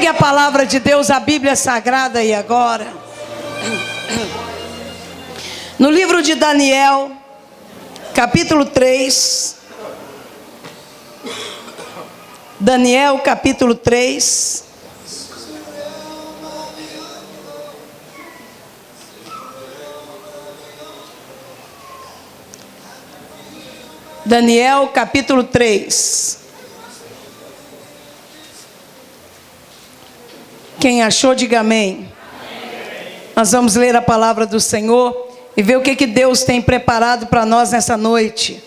Pegue a palavra de Deus, a Bíblia Sagrada aí agora. No livro de Daniel, capítulo 3. Daniel, capítulo 3. Daniel, capítulo 3. Quem achou, diga amém. Nós vamos ler a palavra do Senhor e ver o que Deus tem preparado para nós nessa noite.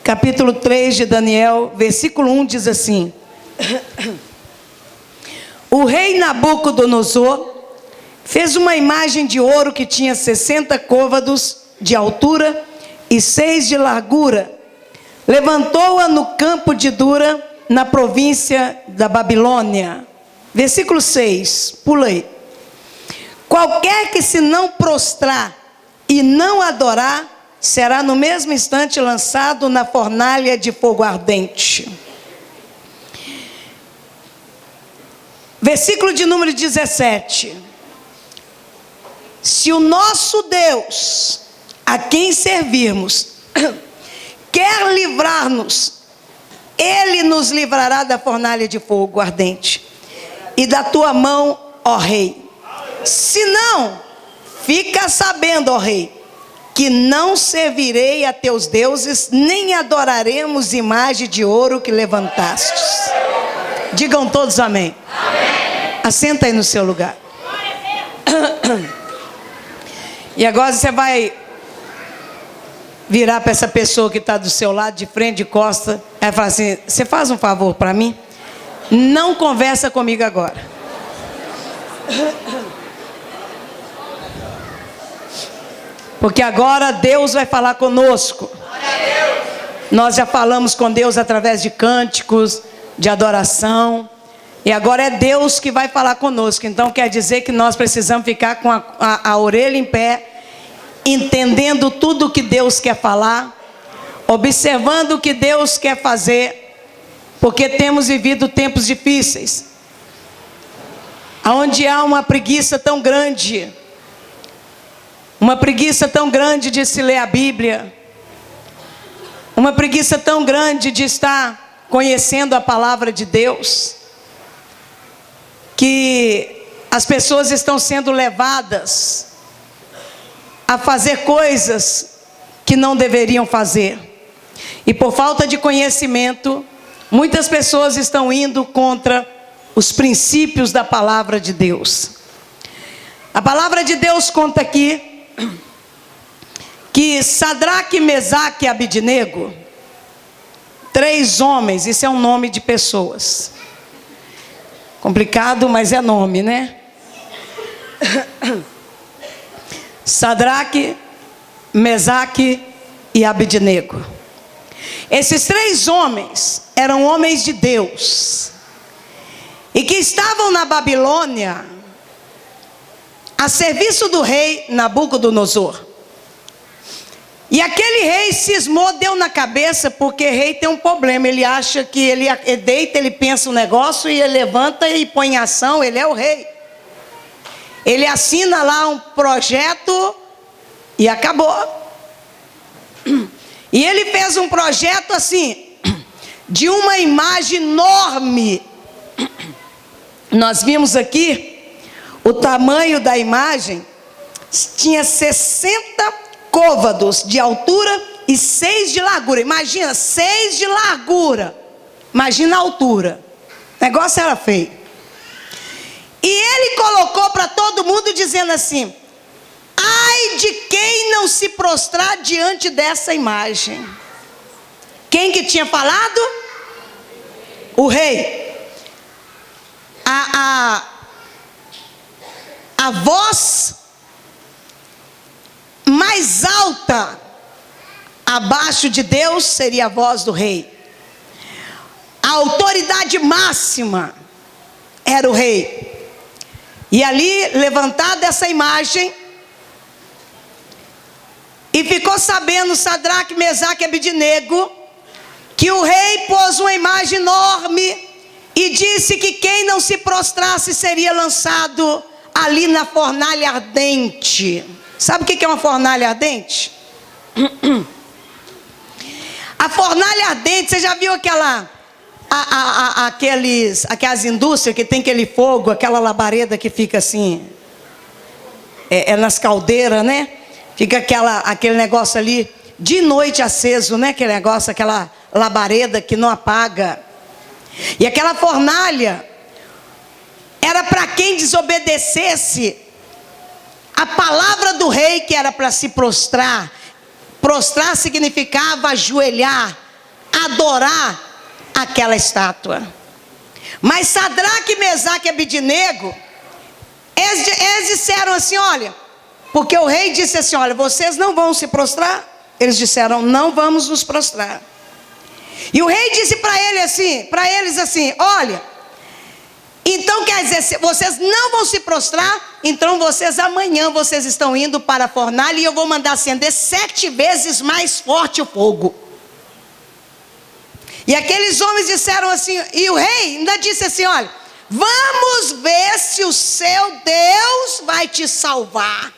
Capítulo 3 de Daniel, versículo 1 diz assim: O rei Nabucodonosor fez uma imagem de ouro que tinha 60 côvados de altura e 6 de largura. Levantou-a no campo de Dura, na província da Babilônia. Versículo 6, pula aí. Qualquer que se não prostrar e não adorar, será no mesmo instante lançado na fornalha de fogo ardente. Versículo de número 17. Se o nosso Deus, a quem servirmos, quer livrar-nos, Ele nos livrará da fornalha de fogo ardente e da tua mão, ó rei. Se não, fica sabendo, ó rei, que não servirei a teus deuses, nem adoraremos imagem de ouro que levantastes. Digam todos amém. Amém. Assenta aí no seu lugar. E agora você vai virar para essa pessoa que está do seu lado, de frente, de costa, e falar assim: você faz um favor para mim? Não conversa comigo agora. Porque agora Deus vai falar conosco. Nós já falamos com Deus através de cânticos, de adoração. E agora é Deus que vai falar conosco. Então quer dizer que nós precisamos ficar com a orelha em pé, entendendo tudo o que Deus quer falar, observando o que Deus quer fazer, porque temos vivido tempos difíceis, onde há uma preguiça tão grande, de se ler a Bíblia, uma preguiça tão grande de estar conhecendo a palavra de Deus, que as pessoas estão sendo levadas a fazer coisas que não deveriam fazer. E por falta de conhecimento, muitas pessoas estão indo contra os princípios da palavra de Deus. A palavra de Deus conta aqui que Sadraque, Mesaque e Abidnego, 3 homens, isso é um nome de pessoas. Complicado, mas é nome, né? Sadraque, Mesaque e Abidnego. Esses 3 homens eram homens de Deus e que estavam na Babilônia a serviço do rei Nabucodonosor. E aquele rei cismou, deu na cabeça, porque rei tem um problema. Ele acha que ele deita, ele pensa um negócio e ele levanta e põe em ação. Ele é o rei. Ele assina lá um projeto e acabou. E ele fez um projeto assim, de uma imagem enorme. Nós vimos aqui o tamanho da imagem. Tinha 60 côvados de altura e 6 de largura. Imagina, 6 de largura. Imagina a altura. O negócio era feio. E ele colocou para todo mundo dizendo assim: ai de quem não se prostrar diante dessa imagem. Quem que tinha falado? O rei. A voz mais alta abaixo de Deus seria a voz do rei. A autoridade máxima era o rei. E ali, levantada essa imagem, e ficou sabendo Sadraque, Mesaque e Abidnego que o rei pôs uma imagem imagem enorme e disse que quem não se prostrasse seria lançado ali na fornalha ardente. Sabe o que é uma fornalha ardente? A fornalha ardente, você já viu aquelas indústrias que tem aquele fogo, aquela labareda que fica assim, nas caldeiras, né? Fica aquele negócio ali, de noite aceso, né? Aquele negócio, aquela labareda que não apaga. E aquela fornalha era para quem desobedecesse a palavra do rei, que era para se prostrar. Prostrar significava ajoelhar, adorar aquela estátua. Mas Sadraque, Mesaque e Abednego, eles disseram assim, olha, porque o rei disse assim, olha, vocês não vão se prostrar? Eles disseram, não vamos nos prostrar. E o rei disse para eles assim, olha, então quer dizer, vocês não vão se prostrar, então amanhã vocês estão indo para a fornalha e eu vou mandar acender 7 vezes mais forte o fogo. E aqueles homens disseram assim, e o rei ainda disse assim, olha, vamos ver se o seu Deus vai te salvar.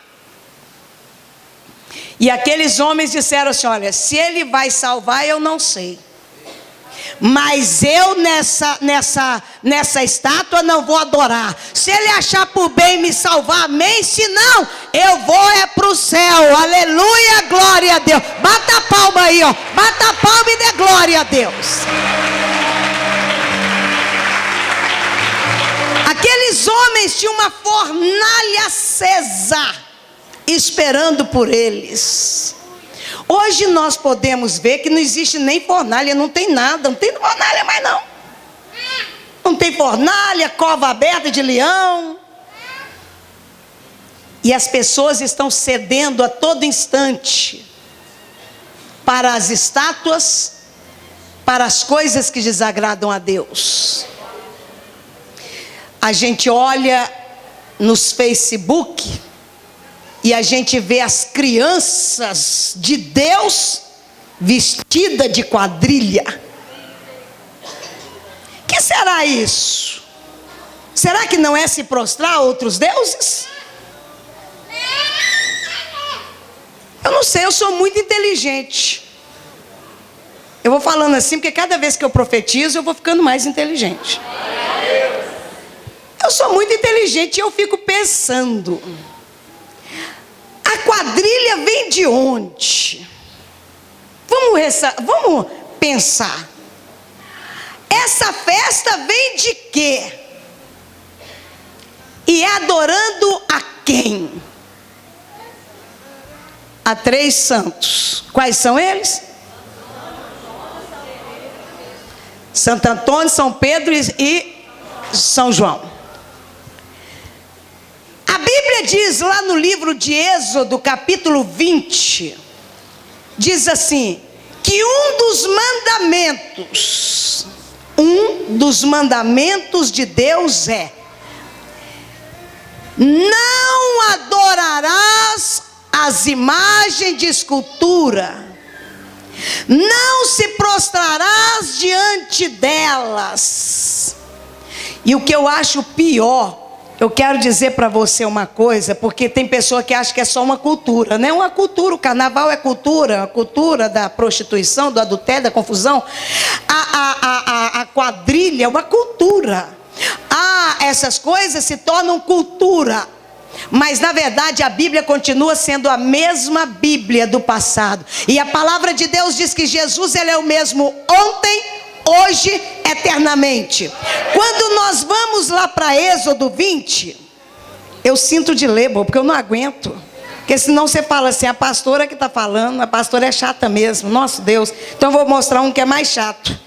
E aqueles homens disseram assim, olha, se ele vai salvar eu não sei, mas eu nessa estátua não vou adorar. Se ele achar por bem me salvar, amém. Se não, eu vou para o céu. Aleluia, glória a Deus. Bata a palma aí, ó. Bata a palma e dê glória a Deus. Aqueles homens tinham uma fornalha acesa, esperando por eles. Hoje nós podemos ver que não existe nem fornalha, não tem nada, não tem fornalha mais não. Não tem fornalha, cova aberta de leão. E as pessoas estão cedendo a todo instante para as estátuas, para as coisas que desagradam a Deus. A gente olha nos Facebook e a gente vê as crianças de Deus vestidas de quadrilha. O que será isso? Será que não é se prostrar a outros deuses? Eu não sei, eu sou muito inteligente. Eu vou falando assim porque cada vez que eu profetizo eu vou ficando mais inteligente. Eu sou muito inteligente e eu fico pensando, a quadrilha vem de onde? Vamos pensar. Essa festa vem de quê? E é adorando a quem? A 3 santos. Quais são eles? Santo Antônio, São Pedro e São João. A Bíblia diz lá no livro de Êxodo, capítulo 20, diz assim, que um dos mandamentos de Deus é: não adorarás as imagens de escultura, não se prostrarás diante delas. E o que eu acho pior, eu quero dizer para você uma coisa, porque tem pessoa que acha que é só uma cultura. Não é uma cultura, o carnaval é cultura, a cultura da prostituição, do adultério, da confusão. A quadrilha é uma cultura. Essas coisas se tornam cultura. Mas na verdade a Bíblia continua sendo a mesma Bíblia do passado. E a palavra de Deus diz que Jesus, ele é o mesmo ontem, hoje, eternamente. Quando nós vamos lá para Êxodo 20, eu sinto de ler, porque eu não aguento. Porque senão você fala assim, a pastora que está falando, a pastora é chata mesmo, nosso Deus. Então eu vou mostrar um que é mais chato.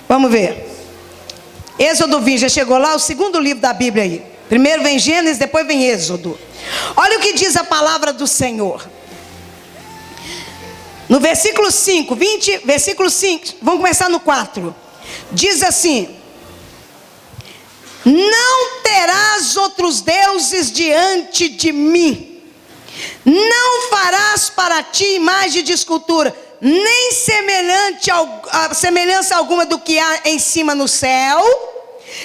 Vamos ver. Êxodo 20, já chegou lá? O segundo livro da Bíblia aí. Primeiro vem Gênesis, depois vem Êxodo. Olha o que diz a palavra do Senhor. No versículo 5, versículo 5, vamos começar no 4. Diz assim: não terás outros deuses diante de mim, não farás para ti imagem de escultura, nem semelhança alguma do que há em cima no céu,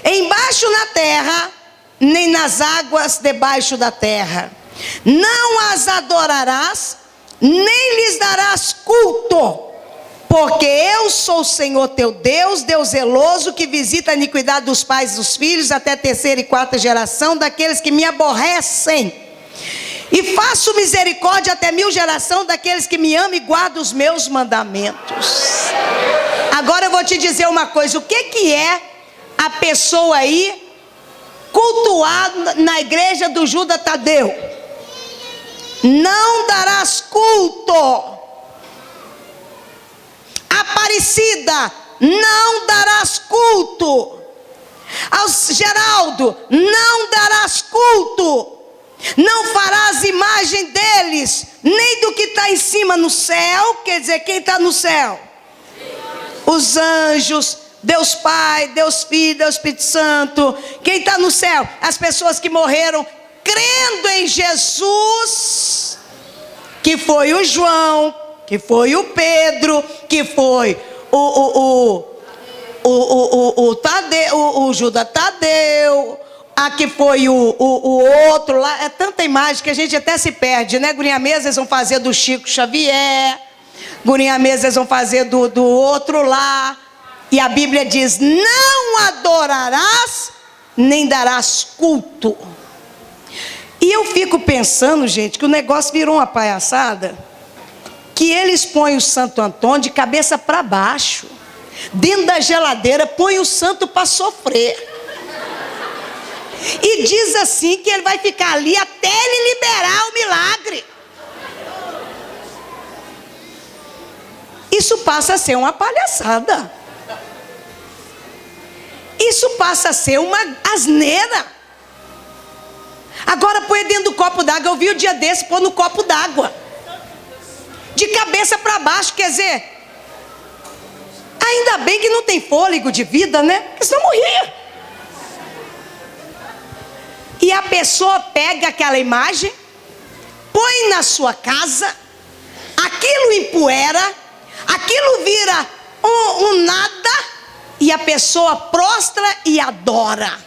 embaixo na terra, nem nas águas debaixo da terra. Não as adorarás, nem lhes darás culto, porque eu sou o Senhor teu Deus, Deus zeloso, que visita a iniquidade dos pais e dos filhos, até a terceira e quarta geração daqueles que me aborrecem. E faço misericórdia até 1000 gerações daqueles que me amam e guardam os meus mandamentos. Agora eu vou te dizer uma coisa: o que é a pessoa aí cultuada na igreja do Judas Tadeu? Não darás culto. Aparecida, não darás culto. Aos Geraldo, não darás culto. Não farás imagem deles, nem do que está em cima no céu. Quer dizer, quem está no céu? Os anjos, Deus Pai, Deus Filho, Deus Espírito Santo. Quem está no céu? As pessoas que morreram crendo em Jesus, que foi o João, que foi o Pedro, que foi o Judas Tadeu, que foi o outro lá. É tanta imagem que a gente até se perde, né? Gurinha Mesa eles vão fazer do Chico Xavier, Gurinha Mesa eles vão fazer do outro lá. E a Bíblia diz: não adorarás, nem darás culto. E eu fico pensando, gente, que o negócio virou uma palhaçada, que eles põem o Santo Antônio de cabeça para baixo, dentro da geladeira, põe o santo para sofrer. E diz assim que ele vai ficar ali até ele liberar o milagre. Isso passa a ser uma palhaçada. Isso passa a ser uma asneira. Agora põe dentro do copo d'água. Eu vi o dia desse pôr no copo d'água, de cabeça para baixo. Quer dizer, ainda bem que não tem fôlego de vida, né? Porque senão morria. E a pessoa pega aquela imagem, põe na sua casa, aquilo empoeira, aquilo vira um nada, e a pessoa prostra e adora.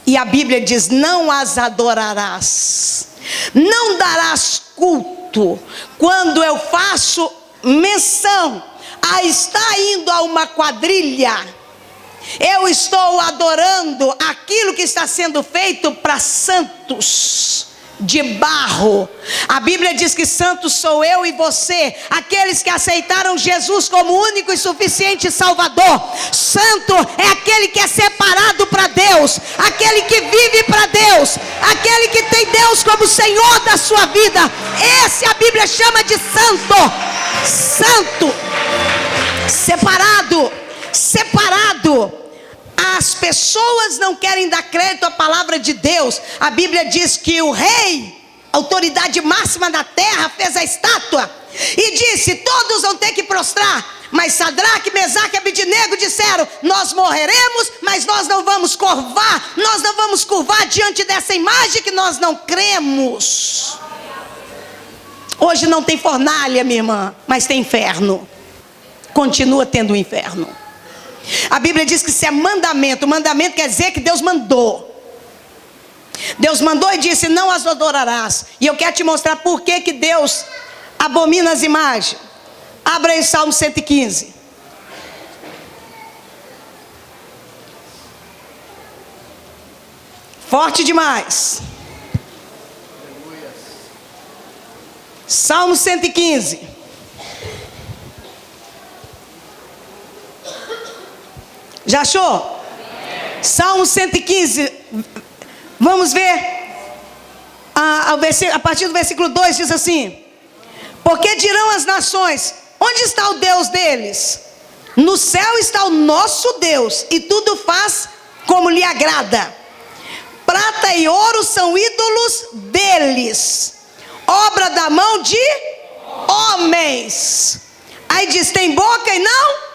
E a Bíblia diz: não as adorarás, não darás culto. Quando eu faço menção a estar indo a uma quadrilha, eu estou adorando aquilo que está sendo feito para santos de barro. A Bíblia diz que santos sou eu e você, aqueles que aceitaram Jesus como único e suficiente Salvador. Santo é aquele que é separado para Deus, aquele que vive para Deus, aquele que tem Deus como Senhor da sua vida. Esse a Bíblia chama de santo. Santo, separado. As pessoas não querem dar crédito à palavra de Deus. A Bíblia diz que o rei, autoridade máxima da terra, fez a estátua e disse: todos vão ter que prostrar. Mas Sadraque, Mesaque e Abednego disseram: nós morreremos, mas nós não vamos curvar. Nós não vamos curvar diante dessa imagem que nós não cremos. Hoje não tem fornalha, minha irmã, mas tem inferno. Continua tendo o inferno. A Bíblia diz que isso é mandamento. Mandamento quer dizer que Deus mandou. Deus mandou e disse: não as adorarás. E eu quero te mostrar por que Deus abomina as imagens. Abra aí Salmo 115. Forte demais. Salmo 115. Já achou? Salmo 115. Vamos ver. A partir do versículo 2 diz assim: porque dirão as nações: onde está o Deus deles? No céu está o nosso Deus, e tudo faz como lhe agrada. Prata e ouro são ídolos deles, obra da mão de homens. Aí diz: tem boca e não?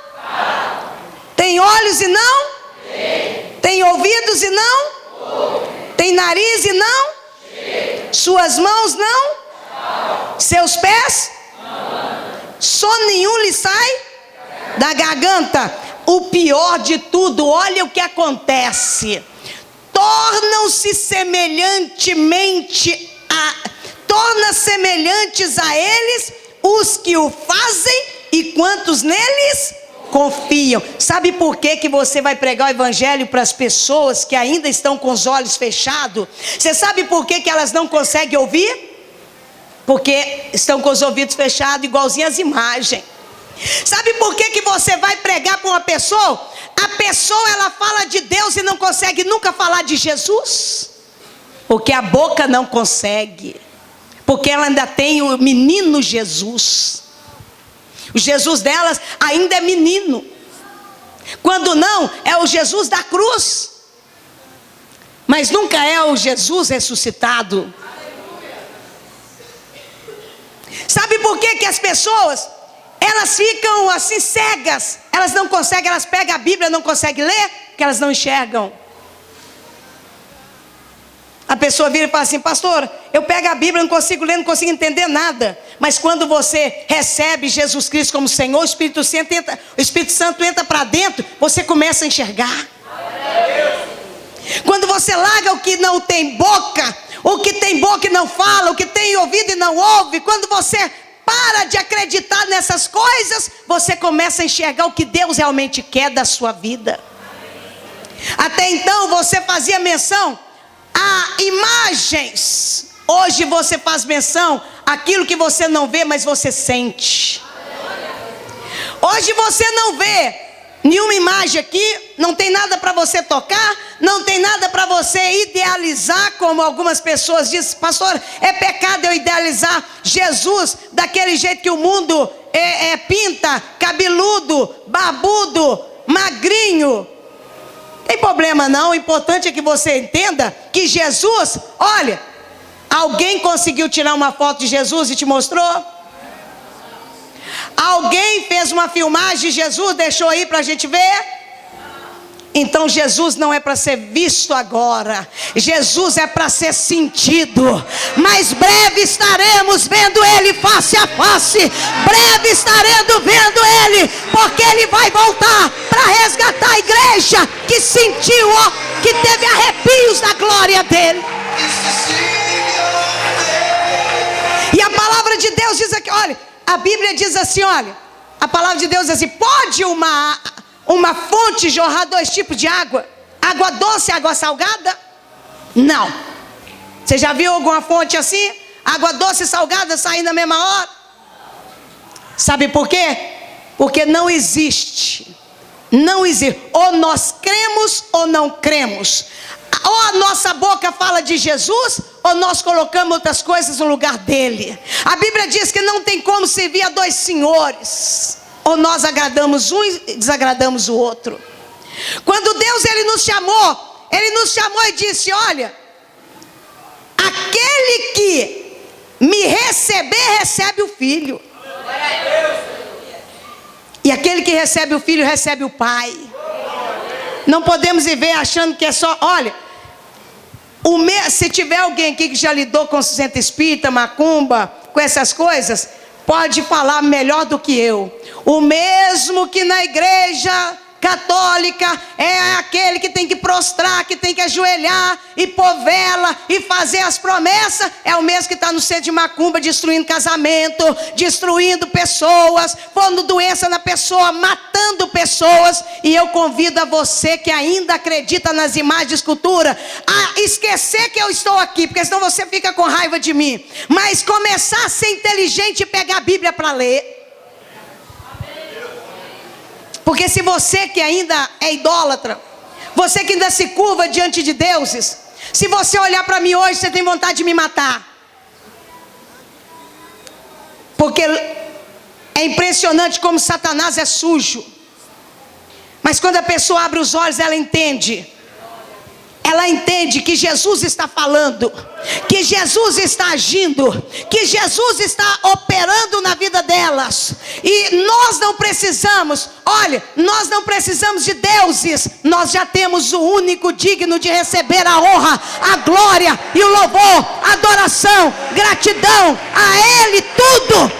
Tem olhos e não? Tem ouvidos e não? Tem nariz e não? Suas mãos não? Seus pés? Sono nenhum lhe sai da garganta. O pior de tudo, olha o que acontece. Tornam-se semelhantes a eles os que o fazem e quantos neles confiam. Sabe por que você vai pregar o evangelho para as pessoas que ainda estão com os olhos fechados? Você sabe por que elas não conseguem ouvir? Porque estão com os ouvidos fechados, igualzinho as imagens. Sabe por que você vai pregar para uma pessoa? A pessoa, ela fala de Deus e não consegue nunca falar de Jesus? Porque a boca não consegue. Porque ela ainda tem o menino Jesus. O Jesus delas ainda é menino. Quando não, é o Jesus da cruz. Mas nunca é o Jesus ressuscitado. Sabe por que as pessoas, elas ficam assim cegas? Elas não conseguem, elas pegam a Bíblia, não conseguem ler, porque elas não enxergam. A pessoa vira e fala assim: pastor, eu pego a Bíblia, não consigo ler, não consigo entender nada. Mas quando você recebe Jesus Cristo como Senhor, o Espírito Santo entra para dentro, você começa a enxergar. Quando você larga o que não tem boca, o que tem boca e não fala, o que tem ouvido e não ouve, quando você para de acreditar nessas coisas, você começa a enxergar o que Deus realmente quer da sua vida. Até então você fazia menção a imagens. Hoje você faz menção àquilo que você não vê, mas você sente. Hoje você não vê nenhuma imagem aqui, não tem nada para você tocar, não tem nada para você idealizar, como algumas pessoas dizem: pastor, é pecado eu idealizar Jesus daquele jeito que o mundo pinta, cabeludo, barbudo, magrinho. Tem problema não, o importante é que você entenda que Jesus, olha, alguém conseguiu tirar uma foto de Jesus e te mostrou? Alguém fez uma filmagem de Jesus, deixou aí para a gente ver? Então Jesus não é para ser visto agora, Jesus é para ser sentido. Mas breve estaremos vendo Ele face a face, breve estaremos vendo Ele, porque Ele vai voltar para resgatar a igreja que sentiu, que teve arrepios da glória dEle. E a palavra de Deus diz aqui, olha, a Bíblia diz assim, olha, a palavra de Deus diz assim: pode uma fonte jorrar dois tipos de água? Água doce e água salgada? Não. Você já viu alguma fonte assim? Água doce e salgada saindo na mesma hora? Sabe por quê? Porque não existe. Não existe. Ou nós cremos ou não cremos. Ou a nossa boca fala de Jesus, ou nós colocamos outras coisas no lugar dele. A Bíblia diz que não tem como servir a dois senhores. Ou nós agradamos um e desagradamos o outro. Quando Deus Ele nos chamou e disse: olha, aquele que me receber, recebe o Filho. E aquele que recebe o Filho, recebe o Pai. Não podemos viver achando que é só, olha, se tiver alguém aqui que já lidou com centro espírita, macumba, com essas coisas, pode falar melhor do que eu. O mesmo que na igreja católica é aquele que tem que prostrar, que tem que ajoelhar e pôr vela e fazer as promessas, é o mesmo que está no centro de macumba, destruindo casamento, destruindo pessoas, pondo doença na pessoa, matando pessoas. E eu convido a você que ainda acredita nas imagens de escultura a esquecer que eu estou aqui, porque senão você fica com raiva de mim, mas começar a ser inteligente e pegar a Bíblia para ler. Porque se você que ainda é idólatra, você que ainda se curva diante de deuses, se você olhar para mim hoje, você tem vontade de me matar. Porque é impressionante como Satanás é sujo. Mas quando a pessoa abre os olhos, ela entende que Jesus está falando, que Jesus está agindo, que Jesus está operando na vida delas. E nós não precisamos, olha, nós não precisamos de deuses, nós já temos o único digno de receber a honra, a glória e o louvor, a adoração, gratidão, a Ele tudo.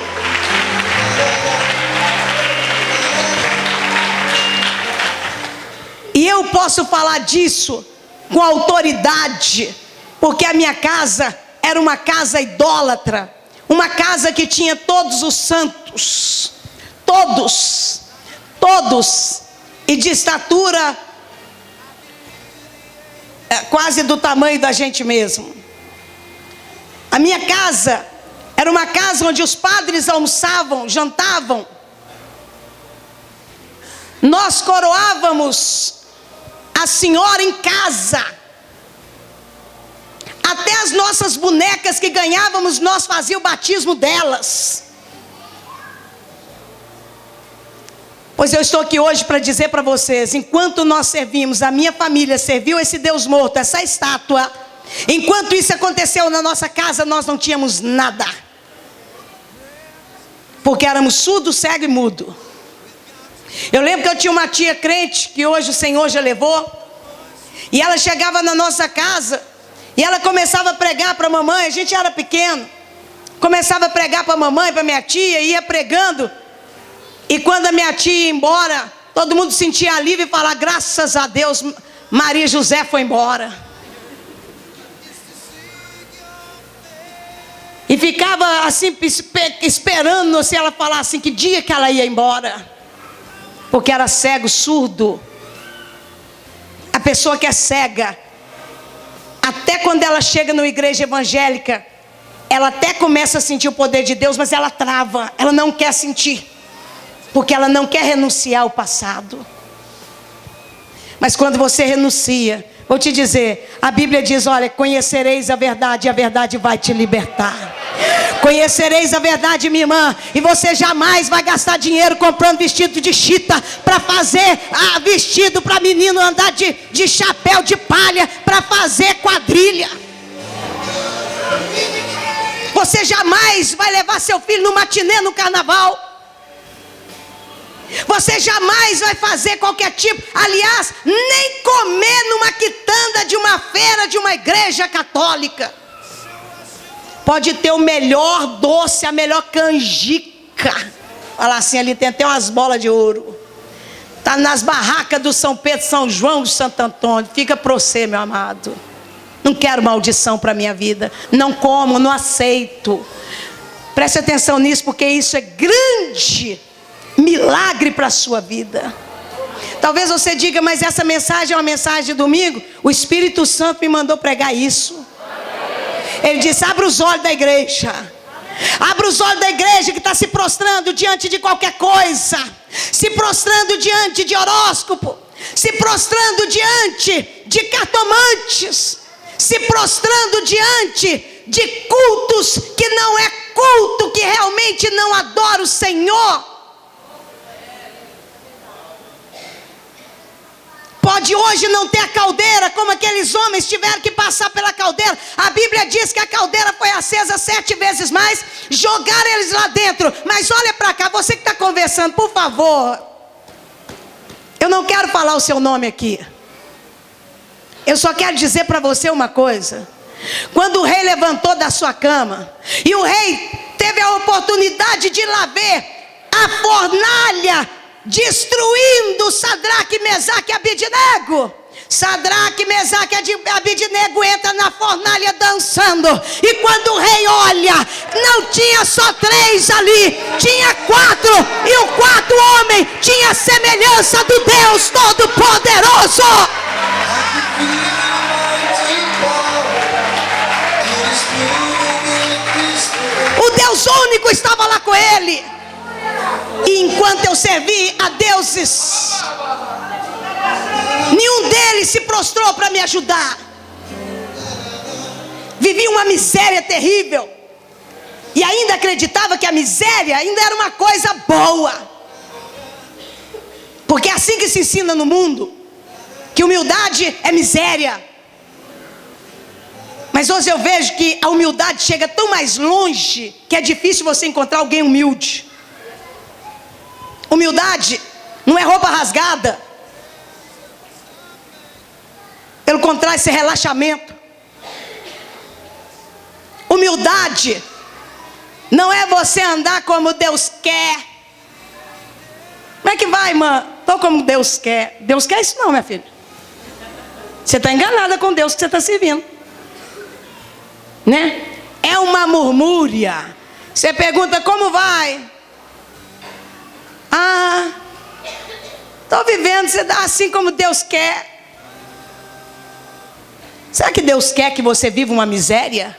eu posso falar disso com autoridade, porque a minha casa era uma casa idólatra, uma casa que tinha todos os santos, todos, e de estatura quase do tamanho da gente mesmo. A minha casa era uma casa onde os padres almoçavam, jantavam. Nós coroávamos a Senhora em casa. Até as nossas bonecas que ganhávamos, nós fazíamos o batismo delas. Pois eu estou aqui hoje para dizer para vocês, enquanto nós servimos, a minha família serviu esse Deus morto, essa estátua, enquanto isso aconteceu na nossa casa, nós não tínhamos nada. Porque éramos surdo, cego e mudo. Eu lembro que eu tinha uma tia crente, que hoje o Senhor já levou, e ela chegava na nossa casa, e ela começava a pregar para a mamãe. A gente era pequeno, começava a pregar para a mamãe, para a minha tia, ia pregando. E quando a minha tia ia embora, todo mundo sentia alívio e falava: graças a Deus, Maria José foi embora. E ficava assim, esperando se ela falasse que dia que ela ia embora. Porque era cego, surdo. A pessoa que é cega, até quando ela chega numa igreja evangélica, ela até começa a sentir o poder de Deus, mas ela trava, ela não quer sentir. Porque ela não quer renunciar ao passado. Mas quando você renuncia, vou te dizer, a Bíblia diz: olha, conhecereis a verdade e a verdade vai te libertar. Conhecereis a verdade, minha irmã, e você jamais vai gastar dinheiro comprando vestido de chita para fazer vestido para menino andar de chapéu de palha para fazer quadrilha. Você jamais vai levar seu filho no matinê no carnaval. Você jamais vai fazer qualquer tipo, aliás, nem comer numa quitanda de uma feira de uma igreja católica. Pode ter o melhor doce, a melhor canjica. Olha lá assim, ali tem até umas bolas de ouro. Está nas barracas do São Pedro, São João, do Santo Antônio. Fica para você, meu amado. Não quero maldição para a minha vida. Não como, não aceito. Preste atenção nisso, porque isso é grande milagre para a sua vida. Talvez você diga: mas essa mensagem é uma mensagem de domingo. O Espírito Santo me mandou pregar isso. Ele disse: abra os olhos da igreja. Abra os olhos da igreja que está se prostrando diante de qualquer coisa, se prostrando diante de horóscopo, se prostrando diante de cartomantes, se prostrando diante de cultos que não é culto, que realmente não adora o Senhor. Pode hoje não ter a caldeira, como aqueles homens tiveram que passar pela caldeira. A Bíblia diz que a caldeira foi acesa 7 vezes mais, jogaram eles lá dentro. Mas olha para cá, você que está conversando, por favor, eu não quero falar o seu nome aqui. Eu só quero dizer para você uma coisa. Quando o rei levantou da sua cama, e o rei teve a oportunidade de ir lá ver a fornalha destruindo Sadraque, Mesaque e Abidnego. Sadraque, Mesaque e Abidnego entra na fornalha dançando. E quando o rei olha, não tinha só 3 ali, tinha 4. E o 4 homem tinha a semelhança do Deus Todo-Poderoso. O Deus único estava lá com ele. E enquanto eu servi a deuses, nenhum deles se prostrou para me ajudar. Vivi uma miséria terrível. E ainda acreditava que a miséria ainda era uma coisa boa. Porque é assim que se ensina no mundo, que humildade é miséria. Mas hoje eu vejo que a humildade chega tão mais longe, que é difícil você encontrar alguém humilde. Humildade não é roupa rasgada. Pelo contrário, isso é relaxamento. Humildade não é você andar como Deus quer. Como é que vai, irmã? Estou como Deus quer. Deus quer isso não, minha filha. Você está enganada com Deus que você está servindo, né? É uma murmúria. Você pergunta como vai? Ah, estou vivendo, você dá assim como Deus quer. Será que Deus quer que você viva uma miséria?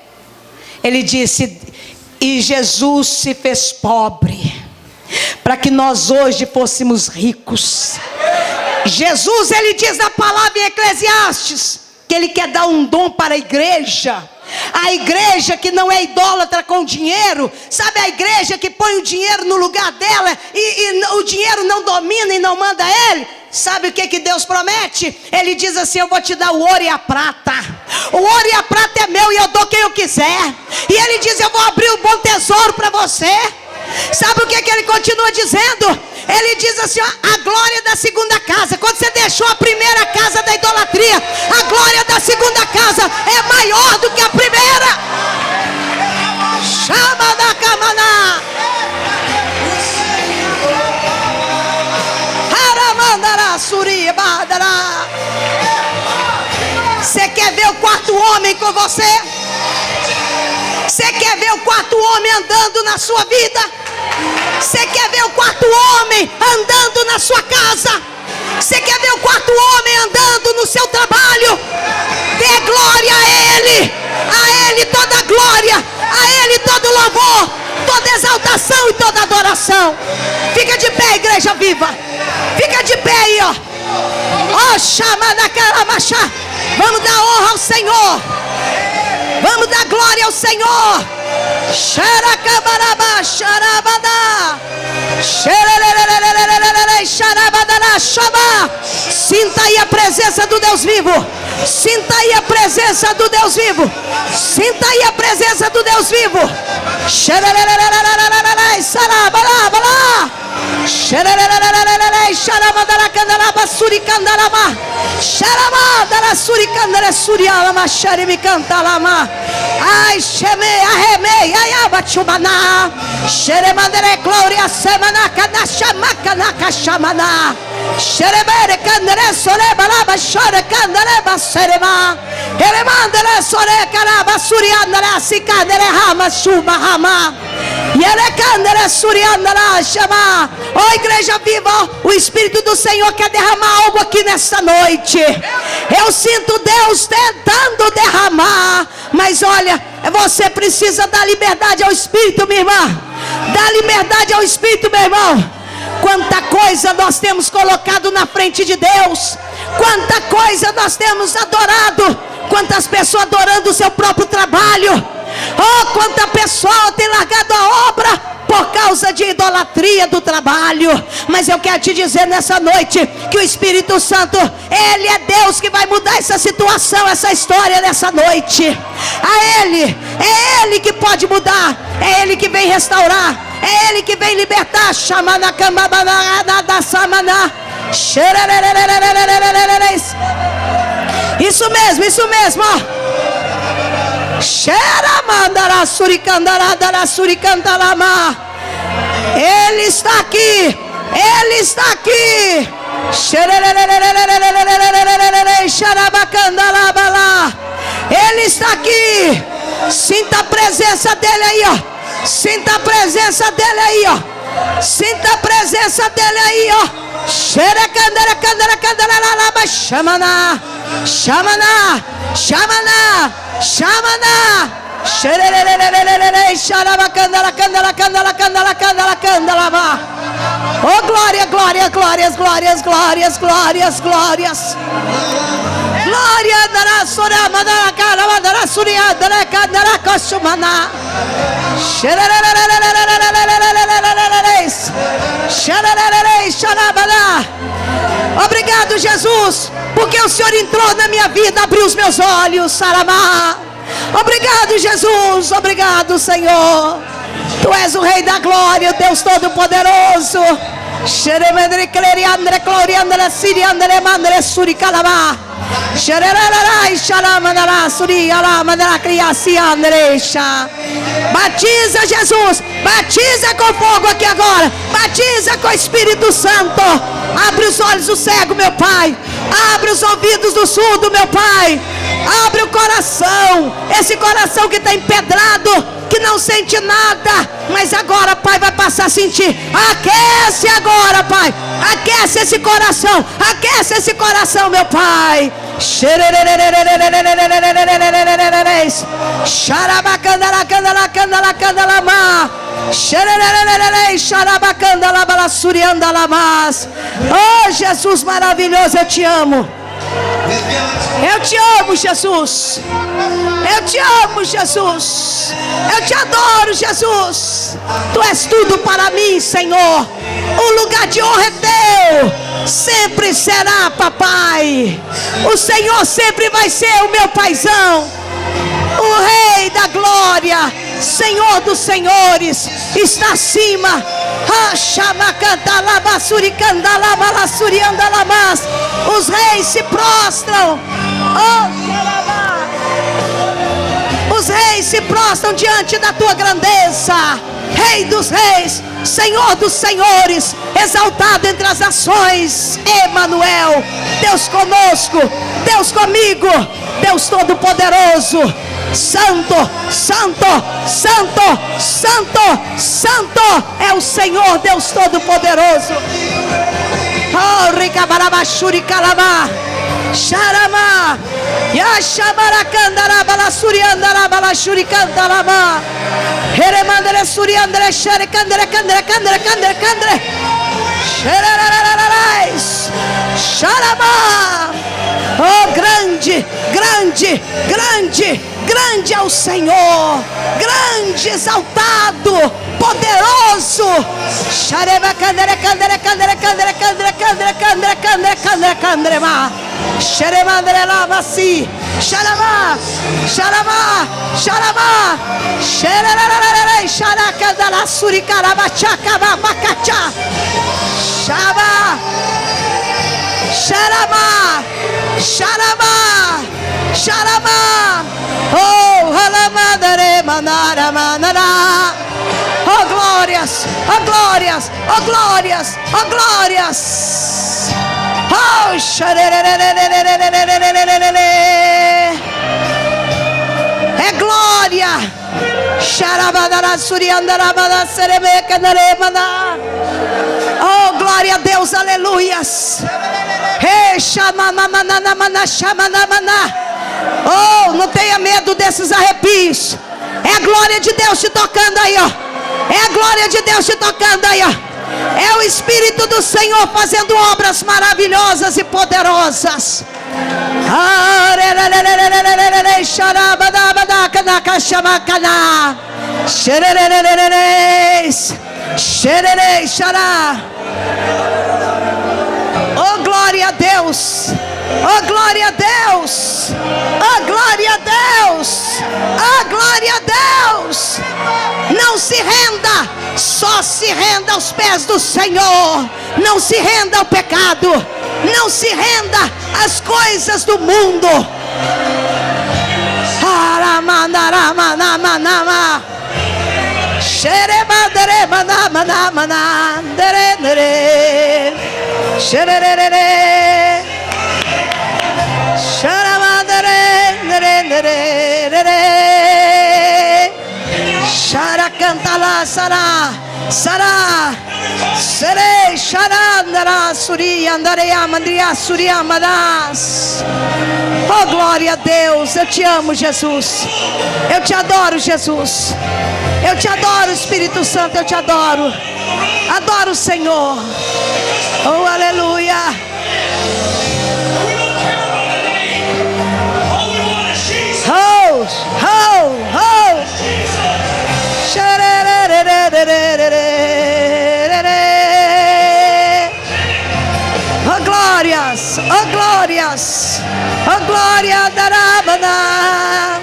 Ele disse, e Jesus se fez pobre, para que nós hoje fôssemos ricos. Jesus, ele diz na palavra em Eclesiastes, que ele quer dar um dom para a igreja. A igreja que não é idólatra com dinheiro, sabe, a igreja que põe o dinheiro no lugar dela e o dinheiro não domina e não manda ele. Sabe o que Deus promete? Ele diz assim, eu vou te dar o ouro e a prata. O ouro e a prata é meu e eu dou quem eu quiser. E ele diz, eu vou abrir um bom tesouro para você. Sabe o que ele continua dizendo? Ele diz assim, ó, a glória da segunda casa. Quando você deixou a primeira casa da idolatria, a glória da segunda casa é maior do que a primeira. Chama da Camaná. Haramandará, Suri, Badará. Você quer ver o quarto homem com você? Você quer ver o quarto homem andando na sua vida? Você quer ver o quarto homem andando na sua casa? Você quer ver o quarto homem andando no seu trabalho? Dê glória a Ele toda glória, a Ele todo louvor, toda exaltação e toda adoração. Fica de pé, igreja viva. Fica de pé aí, ó. Ó, chama da caramachá. Vamos dar honra ao Senhor. Vamos dar glória ao Senhor. Xaracabarabá, xarabadá. Xarabadá, xabá. Sinta aí a presença do Deus vivo. Sinta aí a presença do Deus vivo. Sinta aí a presença do Deus vivo. Xarabalá. Xaramadara candaraba suri candaraba. Xaramadara suri candara surialama xarimi cantalama. Ai xeme arremei ayaba chubana. Xeremandere glória semana cada chamaca na cachamana. Xerebere candere sore balaba chore candere baserema. Elemandere sore caraba suriandara sicandere rama chuba rama. Ó, igreja viva, o Espírito do Senhor quer derramar algo aqui nessa noite. Eu sinto Deus tentando derramar, mas olha, você precisa dar liberdade ao Espírito, minha irmã. Dá liberdade ao Espírito, meu irmão. Quanta coisa nós temos colocado na frente de Deus. Quanta coisa nós temos adorado. Quantas pessoas adorando o seu próprio trabalho. Oh, quanta pessoa tem largado a obra por causa de idolatria do trabalho. Mas eu quero te dizer nessa noite que o Espírito Santo, Ele é Deus que vai mudar essa situação, essa história nessa noite. É Ele que pode mudar. É Ele que vem restaurar. É Ele que vem libertar. Chamana camabana da samana. Isso mesmo, ó. Ele está aqui. Ele está aqui. Ele está aqui. Sinta a presença dele aí, ó. Sinta a presença dele aí, ó. Sinta a presença dele aí, ó. Chamana, chamana, chamana, chamana. Oh, glória, glória, glórias, glórias, glórias, glórias, glórias. Glória, dará, sorá, mandara, cara, mandara, suria, dará, dará, cochumana. Obrigado, Jesus, porque o Senhor entrou na minha vida, abriu os meus olhos, saramá. Obrigado, Jesus, obrigado, Senhor. Tu és o Rei da Glória, o Deus Todo-Poderoso. Xeremandre, cleriandre, gloriandre, siriandre, mandre, suricalama. Xererarai, xaramandará, surialamandará, criaciandrecha. Batiza, Jesus, batiza com fogo aqui agora. Batiza com o Espírito Santo. Abre os olhos do cego, meu Pai. Abre os ouvidos do surdo, meu Pai. Abre o coração, esse coração que está empedrado, que não sente nada, mas agora, Pai, vai passar a sentir. Aquece agora, Pai. Aquece esse coração. Aquece esse coração, meu Pai. Oh, Jesus maravilhoso, eu te amo. Eu te amo, Jesus. Eu te amo, Jesus. Eu te adoro, Jesus. Tu és tudo para mim, Senhor. O lugar de honra é teu. Sempre será, papai. O Senhor sempre vai ser o meu paizão. O Rei da glória, Senhor dos senhores, está acima. Os reis se prostram. Os reis se prostram diante da tua grandeza. Rei dos reis, Senhor dos senhores, exaltado entre as nações. Emanuel, Deus conosco, Deus comigo, Deus todo-poderoso. Santo, santo, santo, santo, santo é o Senhor Deus todo-poderoso. Oh, ricabarabachuri calama, xarama, yashamaracandara suriandarabala candarama, heremandere suriandere xerecandere candere candere candere candere, xerararais, xarama. Oh, grande, grande, grande, grande é o Senhor, grande, exaltado, poderoso. Xareba candere candere candere candere candere candere candere candere candere candere ma. Xeremandere lava si. Xarama, xarama, xarama. Xerarararara xaracandala suricaraba chacaba bacacha. Xaba. Xarama, xarama, xarama. Oh, halamadare manara manara. Oh, glórias, oh, glórias, oh, glórias, oh, glórias. Oh, é glória. Xarabadara suriandarabada seremecanaremana. Oh, glória a Deus, aleluias. Oh, não tenha medo desses arrepios. É a glória de Deus te tocando aí, ó. É a glória de Deus te tocando aí, ó. É o Espírito do Senhor fazendo obras maravilhosas e poderosas. Oh, glória a Deus. Oh, glória a Deus. Oh, glória a Deus. Oh, glória a Deus. Não se renda, só se renda aos pés do Senhor. Não se renda ao pecado. Não se renda às coisas do mundo. Xaracantala sará, sará, serei xarandara suri andareia mandria suri amadas. Oh, glória a Deus, eu te amo, Jesus. Eu te adoro, Jesus. Eu te adoro, Espírito Santo, eu te adoro. Adoro o Senhor. Oh, aleluia. Oh, oh, oh. Oh, glórias, oh, glórias, oh, glória darabana.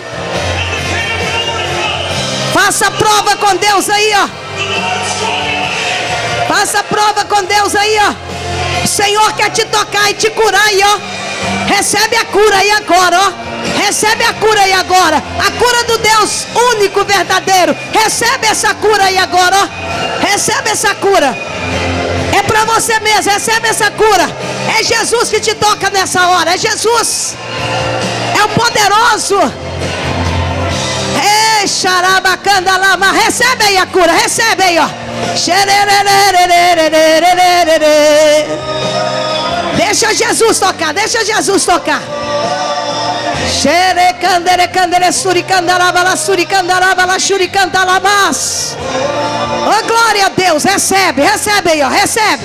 Faça prova com Deus aí, ó. Faça prova com Deus aí, ó. O Senhor quer te tocar e te curar aí, ó. Recebe a cura aí agora, ó. Recebe a cura aí agora. A cura do Deus único, verdadeiro. Recebe essa cura aí agora, ó. Recebe essa cura. É para você mesmo, recebe essa cura. É Jesus que te toca nessa hora, é Jesus. É o poderoso. Ei, xarabacandalama, recebe aí a cura, recebe aí, ó. Deixa Jesus tocar, deixa Jesus tocar. Oh, glória a Deus, recebe, recebe aí, ó, recebe.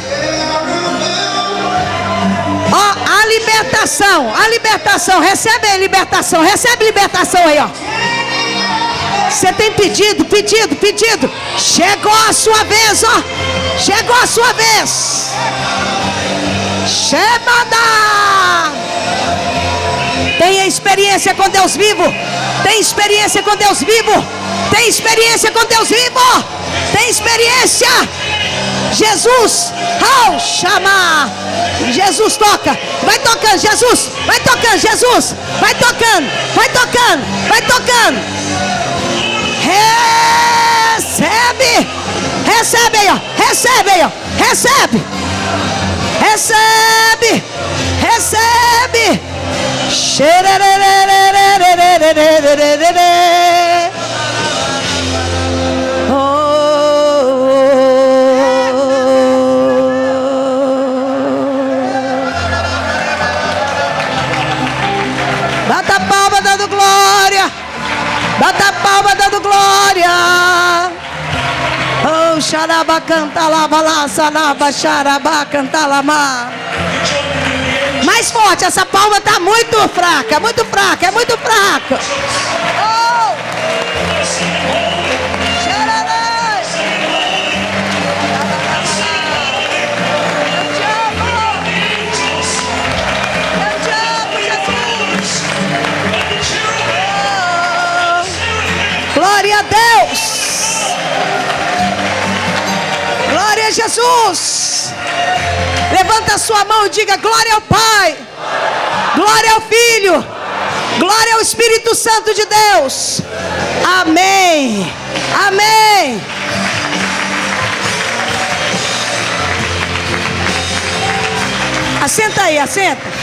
Ó, a libertação, recebe aí libertação, recebe libertação aí, ó. Você tem pedido. Chegou a sua vez, ó. Chegou a sua vez. Chegada. Tenha experiência com Deus vivo. Tem experiência com Deus vivo. Tem experiência com Deus vivo. Tem experiência. Jesus, ao chamar, Jesus toca, vai tocando, Jesus, vai tocando, Jesus, vai tocando, vai tocando, vai tocando. Recebe, recebe aí, ó, recebe aí, ó, recebe, recebe, recebe. Bata a palma dando glória. Bata a palma dando glória. Oh, xaraba canta lava lá, saraba xaraba canta lama. Mais forte, essa palma está muito fraca, muito fraca, é muito fraca. Oh! Glória a Deus. Glória a Jesus. Levanta a sua mão e diga glória ao Pai, glória ao Filho, glória ao Espírito Santo de Deus. Amém. Amém. Assenta aí, assenta.